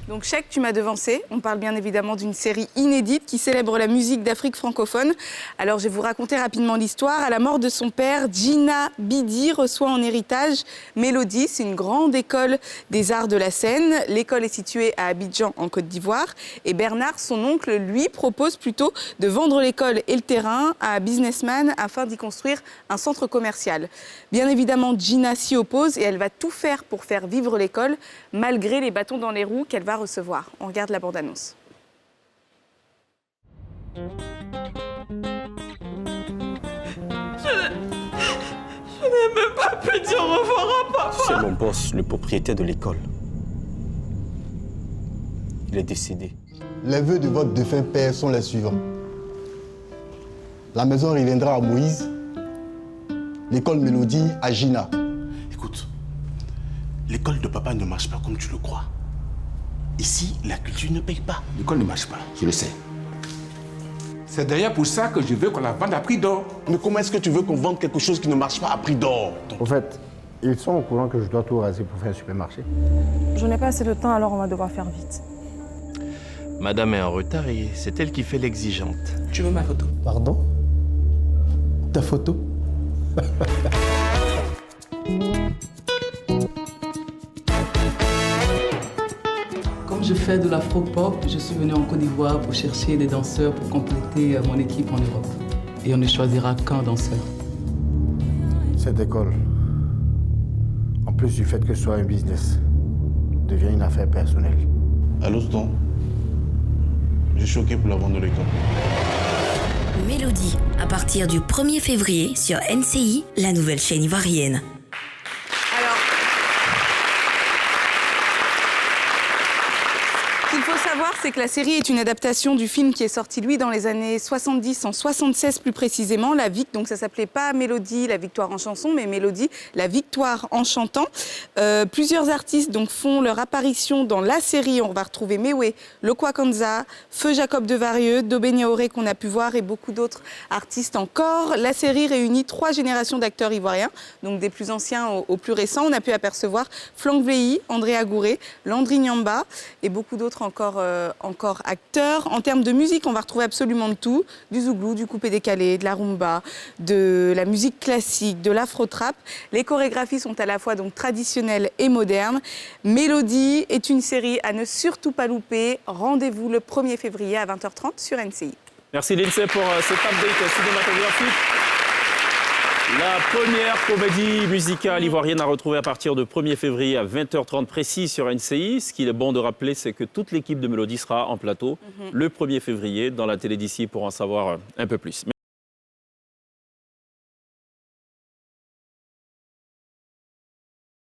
Donc Cheick, tu m'as devancé. On parle bien évidemment d'une série inédite qui célèbre la musique d'Afrique francophone. Alors je vais vous raconter rapidement l'histoire. À la mort de son père, Gina Bidi reçoit en héritage Mélodie. C'est une grande école des arts de la scène. L'école est située à Abidjan en Côte d'Ivoire. Et Bernard, son oncle, lui propose plutôt de vendre l'école et le terrain à un businessman afin d'y construire un centre commercial. Bien évidemment, Gina s'y oppose et elle va tout faire pour faire vivre l'école malgré les bâtons dans les roues qu'elle va recevoir. On regarde la bande-annonce. Je n'ai même pas pu dire au revoir à papa. C'est mon boss, le propriétaire de l'école. Il est décédé. Les vœux de votre défunt père sont les suivants. La maison reviendra à Moïse, l'école Mélodie à Gina. Écoute, l'école de papa ne marche pas comme tu le crois. Ici, la culture ne paye pas. L'école ne marche pas, je le sais. C'est d'ailleurs pour ça que je veux qu'on la vende à prix d'or. Mais comment est-ce que tu veux qu'on vende quelque chose qui ne marche pas à prix d'or? Au fait, ils sont au courant que je dois tout raser pour faire un supermarché. Je n'ai pas assez de temps, alors on va devoir faire vite. Madame est en retard et c'est elle qui fait l'exigeante. Tu veux ma photo? Pardon? Ta photo? Comme je fais de l'afro-pop, je suis venue en Côte d'Ivoire pour chercher des danseurs pour compléter mon équipe en Europe. Et on ne choisira qu'un danseur. Cette école, en plus du fait que ce soit un business, devient une affaire personnelle. Allô, Ston? Je suis choqué pour la vente de l'école. Mélodie, à partir du 1er février sur NCI, la nouvelle chaîne ivoirienne. Alors, ce qu'il faut savoir, c'est que la série est une adaptation du film qui est sorti, lui, dans les années 70, en 76 plus précisément, La Vic. Donc ça s'appelait pas Mélodie, la victoire en chanson, mais Mélodie, la victoire en chantant. Plusieurs artistes donc font leur apparition dans la série. On va retrouver Mewé, Lokwa Kanza, Feu Jacob Devarieux, Dobé Niaouré qu'on a pu voir et beaucoup d'autres artistes encore. La série réunit 3 générations d'acteurs ivoiriens, donc des plus anciens aux plus récents. On a pu apercevoir Flank Vlehi, André Agouré, Landry Nyamba et beaucoup d'autres encore acteurs. En termes de musique, on va retrouver absolument de tout. Du zouglou, du coupé-décalé, de la rumba, de la musique classique, de l'afro-trap. Les chorégraphies sont à la fois donc traditionnelles et modernes. Mélodie est une série à ne surtout pas louper. Rendez-vous le 1er février à 20h30 sur NCI. Merci Lindsay pour cet update cinématographique. La première comédie musicale ivoirienne à retrouver à partir de 1er février à 20h30 précis sur NCI. Ce qu'il est bon de rappeler, c'est que toute l'équipe de Mélodie sera en plateau le 1er février dans la télé d'ici pour en savoir un peu plus.